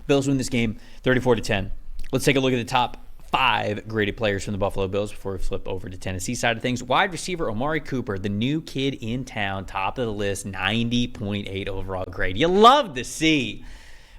Bills win this game 34-10. Let's take a look at the top 5 graded players from the Buffalo Bills before we flip over to Tennessee side of things. Wide receiver Amari Cooper, the new kid in town, top of the list, 90.8 overall grade. You love to see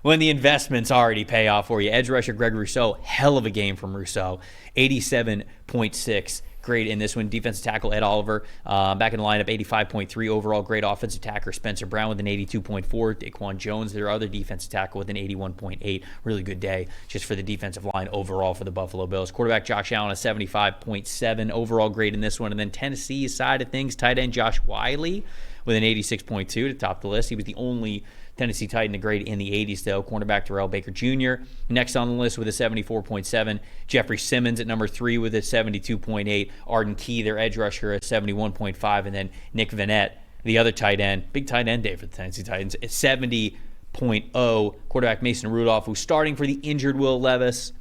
when the investments already pay off for you. Edge rusher Greg Rousseau, hell of a game from Rousseau, 87.6 grade in this one. Defensive tackle Ed Oliver back in the lineup, 85.3 overall grade. Offensive tackler Spencer Brown with an 82.4. Daquan Jones, their other defensive tackle, with an 81.8. Really good day just for the defensive line overall for the Buffalo Bills. Quarterback Josh Allen, a 75.7 overall grade in this one. And then Tennessee's side of things, tight end Josh Wiley with an 86.2 to top the list. He was the only Tennessee Titan to grade in the 80s, though. Cornerback Terrell Baker Jr. next on the list with a 74.7. Jeffrey Simmons at number 3 with a 72.8. Arden Key, their edge rusher, at 71.5. And then Nick Vanette, the other tight end, big tight end day for the Tennessee Titans, at 70.0. Quarterback Mason Rudolph, who's starting for the injured Will Levis,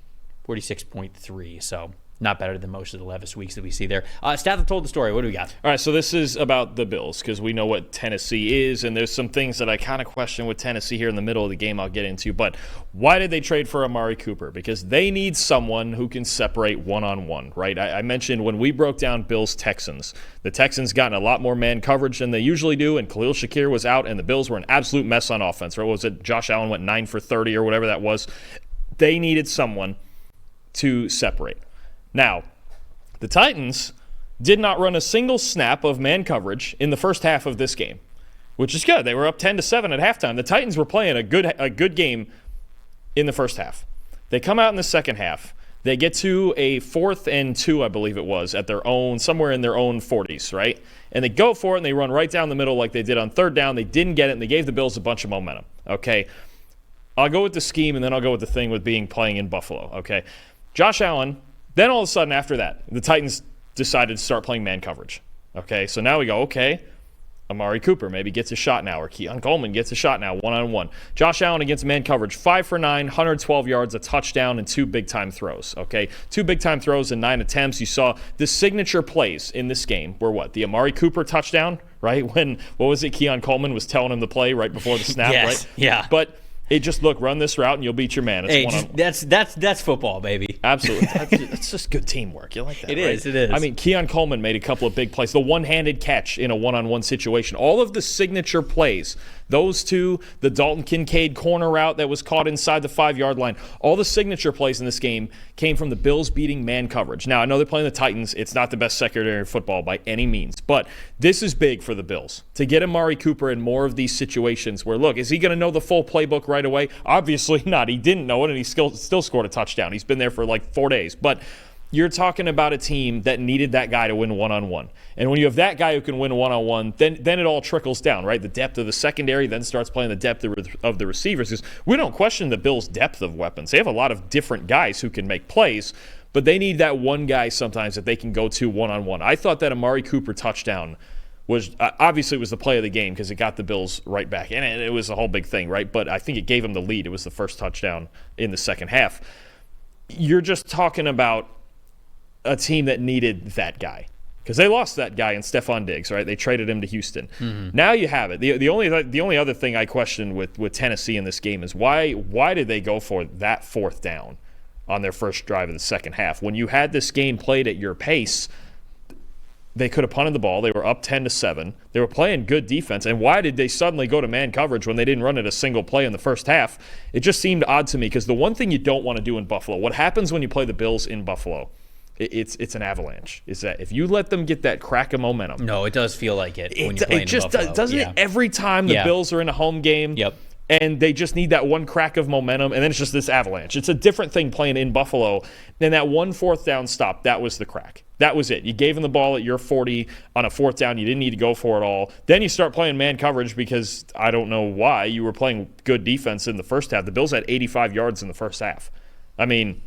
46.3. So not better than most of the Levis weeks that we see there. Staff told the story. What do we got? All right, so this is about the Bills because we know what Tennessee is, and there's some things that I kind of question with Tennessee here in the middle of the game I'll get into. But why did they trade for Amari Cooper? Because they need someone who can separate one-on-one, right? I mentioned when we broke down Bills-Texans, the Texans gotten a lot more man coverage than they usually do, and Khalil Shakir was out, and the Bills were an absolute mess on offense. Right? What was it? Josh Allen went 9 for 30 or whatever that was. They needed someone to separate. Now, the Titans did not run a single snap of man coverage in the first half of this game, which is good. They were up 10-7 at halftime. The Titans were playing a good game in the first half. They come out in the second half. They get to a 4th and 2, I believe it was, at their own, somewhere in their own 40s, right? And they go for it, and they run right down the middle like they did on third down. They didn't get it, and they gave the Bills a bunch of momentum, okay? I'll go with the scheme, and then I'll go with the thing with playing in Buffalo, okay? Josh Allen. Then all of a sudden after that, the Titans decided to start playing man coverage. Okay, so now we go, okay, Amari Cooper maybe gets a shot now, or Keon Coleman gets a shot now, one-on-one. Josh Allen against man coverage, 5 for 9, 112 yards, a touchdown, and 2 big-time throws. Okay, 2 big-time throws and 9 attempts. You saw the signature plays in this game were what? The Amari Cooper touchdown, right? When, what was it, Keon Coleman was telling him to play right before the snap, yes, right? Yeah. But it just, look, run this route and you'll beat your man. It's that's football, baby. Absolutely. That's just good teamwork. You like that, It right? is. I mean, Keon Coleman made a couple of big plays. The one-handed catch in a one-on-one situation. All of the signature plays, those two, the Dalton Kincaid corner route that was caught inside the 5-yard line, all the signature plays in this game came from the Bills beating man coverage. Now, I know they're playing the Titans. It's not the best secondary in football by any means, but this is big for the Bills to get Amari Cooper in more of these situations where, look, is he going to know the full playbook right away? Obviously not. He didn't know it, and he still scored a touchdown. He's been there for like 4 days. But you're talking about a team that needed that guy to win one-on-one. And when you have that guy who can win one-on-one, then it all trickles down, right? The depth of the secondary then starts playing the depth of the receivers. Because we don't question the Bills' depth of weapons. They have a lot of different guys who can make plays, but they need that one guy sometimes that they can go to one-on-one. I thought that Amari Cooper touchdown was obviously it was the play of the game because it got the Bills right back. And it was a whole big thing, right? But I think it gave them the lead. It was the first touchdown in the second half. You're just talking about a team that needed that guy because they lost that guy in Stephon Diggs, right? They traded him to Houston. Mm-hmm. Now you have it. The only other thing I question with Tennessee in this game is why did they go for that 4th down on their first drive of the second half? When you had this game played at your pace, they could have punted the ball. They were up 10-7. They were playing good defense. And why did they suddenly go to man coverage when they didn't run it a single play in the first half? It just seemed odd to me because the one thing you don't want to do in Buffalo, what happens when you play the Bills in Buffalo, it's an avalanche. Is that if you let them get that crack of momentum. No, it does feel like it when you're playing in Buffalo. Doesn't it every time the Bills are in a home game? Yep. And they just need that one crack of momentum, and then it's just this avalanche. It's a different thing playing in Buffalo. And that 1 4th down stop, that was the crack. That was it. You gave them the ball at your 40 on a 4th down. You didn't need to go for it all. Then you start playing man coverage because I don't know why. You were playing good defense in the first half. The Bills had 85 yards in the first half. I mean,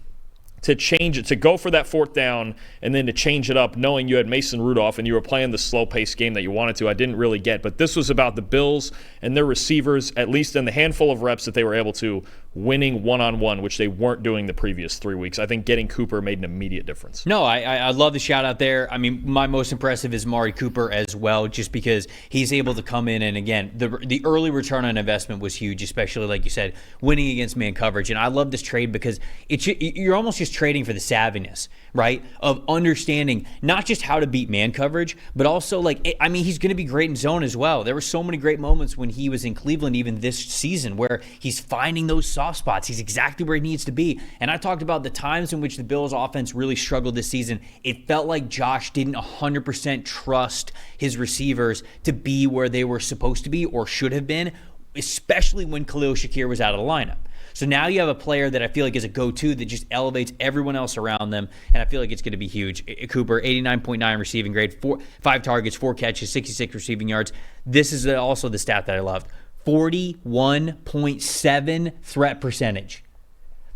to change it, to go for that 4th down and then to change it up knowing you had Mason Rudolph and you were playing the slow-paced game that you wanted to, I didn't really get. But this was about the Bills and their receivers, at least in the handful of reps that they were able to, winning one-on-one, which they weren't doing the previous 3 weeks. I think getting Cooper made an immediate difference. No, I love the shout out there. I mean, my most impressive is Amari Cooper as well, just because he's able to come in and, again, the early return on investment was huge, especially, like you said, winning against man coverage. And I love this trade because you're almost just trading for the savviness, right, of understanding not just how to beat man coverage, but also, he's going to be great in zone as well. There were so many great moments when he was in Cleveland, even this season, where he's finding those soft spots. He's exactly where he needs to be. And I talked about the times in which the Bills offense really struggled this season. It felt like Josh didn't 100% trust his receivers to be where they were supposed to be or should have been, especially when Khalil Shakir was out of the lineup. So now you have a player that I feel like is a go-to that just elevates everyone else around them, and I feel like it's going to be huge. Cooper, 89.9 receiving grade, 5 targets, 4 catches, 66 receiving yards. This is also the stat that I loved. 41.7 threat percentage.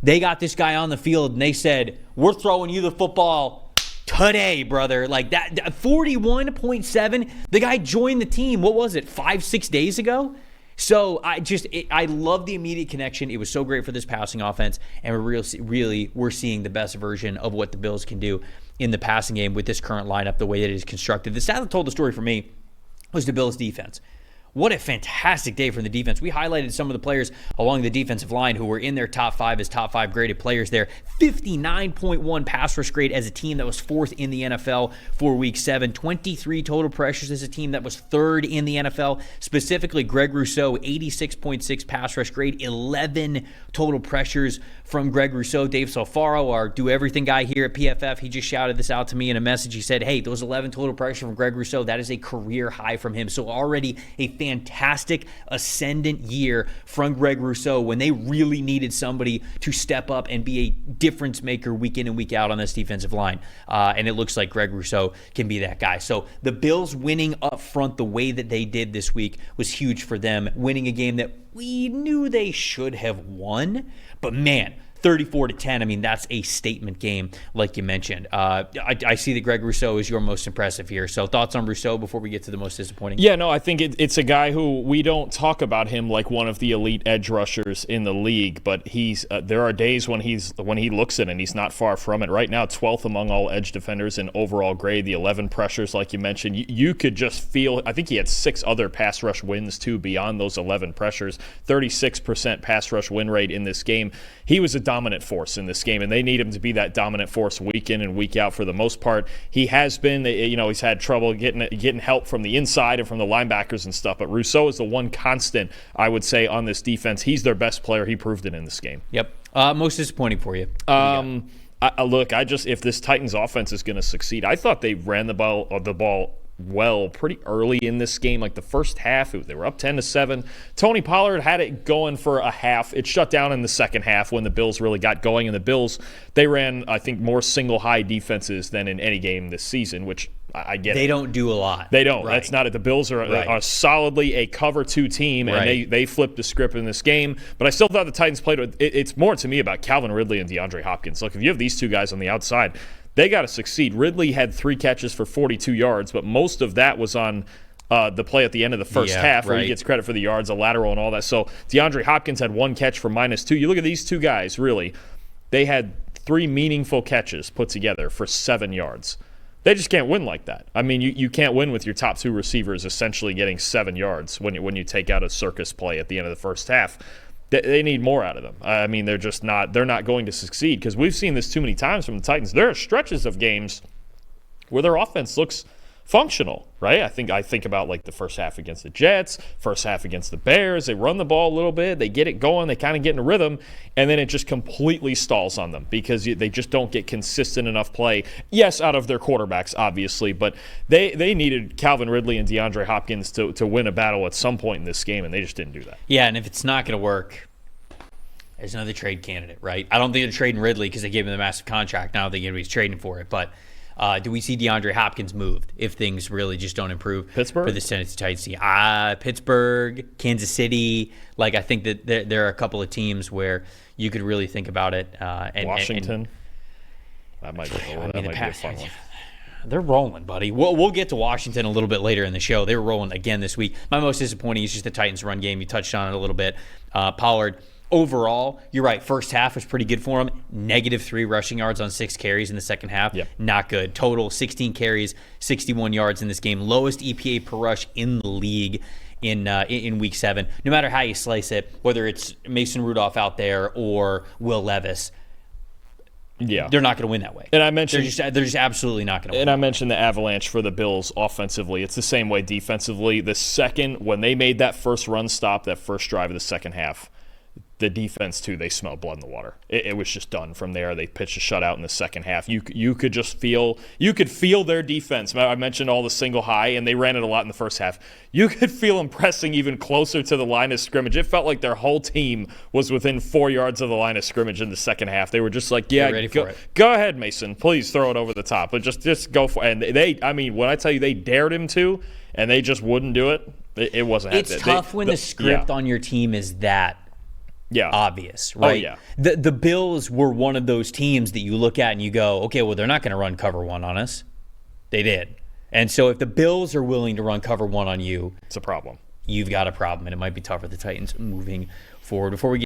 They got this guy on the field, and they said, we're throwing you the football today, brother. Like that, 41.7. The guy joined the team, what was it, 5-6 days ago? So I love the immediate connection. It was so great for this passing offense, and we're seeing the best version of what the Bills can do in the passing game with this current lineup, the way that it is constructed. The stat that told the story for me was the Bills' defense. What a fantastic day from the defense. We highlighted some of the players along the defensive line who were in their top 5 as top 5 graded players there. 59.1 pass rush grade as a team that was 4th in the NFL for week 7. 23 total pressures as a team that was 3rd in the NFL. Specifically, Greg Rousseau, 86.6 pass rush grade, 11 total pressures from Greg Rousseau. Dave Solfaro, our Do Everything guy here at PFF, he just shouted this out to me in a message. He said, hey, those 11 total pressures from Greg Rousseau, that is a career high from him. So already a fantastic ascendant year from Greg Rousseau when they really needed somebody to step up and be a difference maker week in and week out on this defensive line. And it looks like Greg Rousseau can be that guy. So the Bills winning up front the way that they did this week was huge for them, winning a game that we knew they should have won. But man, 34-10, I mean, that's a statement game, like you mentioned. I see that Greg Rousseau is your most impressive here. So thoughts on Rousseau before we get to the most disappointing? Yeah, no, I think it's a guy who we don't talk about him like one of the elite edge rushers in the league, but he's there are days when he looks it and he's not far from it. Right now, 12th among all edge defenders in overall grade, the 11 pressures, like you mentioned. You could just feel, I think he had 6 other pass rush wins, too, beyond those 11 pressures. 36% pass rush win rate in this game. He was a dominant force in this game, and they need him to be that dominant force week in and week out for the most part. He has been, he's had trouble getting help from the inside and from the linebackers and stuff, but Rousseau is the one constant, I would say, on this defense. He's their best player. He proved it in this game. Yep. Most disappointing for you. If this Titans offense is going to succeed, I thought they ran the ball well pretty early in this game. Like the first half, they were up 10-7. Tony Pollard had it going for a half. It shut down in the second half when the Bills really got going. And the Bills, they ran, I think, more single high defenses than in any game this season, which I get. They don't do a lot. They don't. Right. That's not it. The Bills are solidly a cover 2 team, and they flipped the script in this game. But I still thought the Titans played with it's more to me about Calvin Ridley and DeAndre Hopkins. Look, if you have these 2 guys on the outside, they got to succeed. Ridley had 3 catches for 42 yards, but most of that was on the play at the end of the first half where he gets credit for the yards, a lateral and all that. So DeAndre Hopkins had 1 catch for -2. You look at these 2 guys, really, they had 3 meaningful catches put together for 7 yards. They just can't win like that. I mean, you can't win with your top 2 receivers essentially getting 7 yards when you take out a circus play at the end of the first half. They need more out of them. I mean, they're not going to succeed because we've seen this too many times from the Titans. There are stretches of games where their offense looks functional, right? I think about like the first half against the Jets, first half against the Bears. They run the ball a little bit, they get it going, they kind of get in a rhythm, and then it just completely stalls on them because they just don't get consistent enough play. Yes, out of their quarterbacks, obviously, but they needed Calvin Ridley and DeAndre Hopkins to win a battle at some point in this game, and they just didn't do that. Yeah, and if it's not going to work, there's another trade candidate, right? I don't think they're trading Ridley because they gave him the massive contract. Now they're going to be trading for it, but do we see DeAndre Hopkins moved if things really just don't improve Pittsburgh? For the Tennessee Titans? Pittsburgh, Kansas City. Like, I think that there are a couple of teams where you could really think about it. Washington. That might be a fun one. They're rolling, buddy. We'll get to Washington a little bit later in the show. They were rolling again this week. My most disappointing is just the Titans' run game. You touched on it a little bit. Pollard, overall, you're right. First half was pretty good for him. -3 rushing yards on 6 carries in the second half. Yep. Not good. Total 16 carries, 61 yards in this game. Lowest EPA per rush in the league in week 7. No matter how you slice it, whether it's Mason Rudolph out there or Will Levis, they're not going to win that way. And I mentioned they're just absolutely not going to win. And I mentioned the avalanche for the Bills offensively. It's the same way defensively. The second, when they made that first run stop, that first drive of the second half, the defense, too, they smelled blood in the water. It was just done from there. They pitched a shutout in the second half. You could just feel their defense. I mentioned all the single high, and they ran it a lot in the first half. You could feel them pressing even closer to the line of scrimmage. It felt like their whole team was within 4 yards of the line of scrimmage in the second half. They were just like, go ahead, Mason. Please throw it over the top. But just go for it. And when I tell you they dared him to, and they just wouldn't do it, it wasn't happening. It's tough when the script on your team is that obvious, right? Oh, yeah. The Bills were one of those teams that you look at and you go, okay, well, they're not going to run cover 1 on us. They did. And so if the Bills are willing to run cover 1 on you, it's a problem. You've got a problem, and it might be tough for the Titans moving forward. Before we get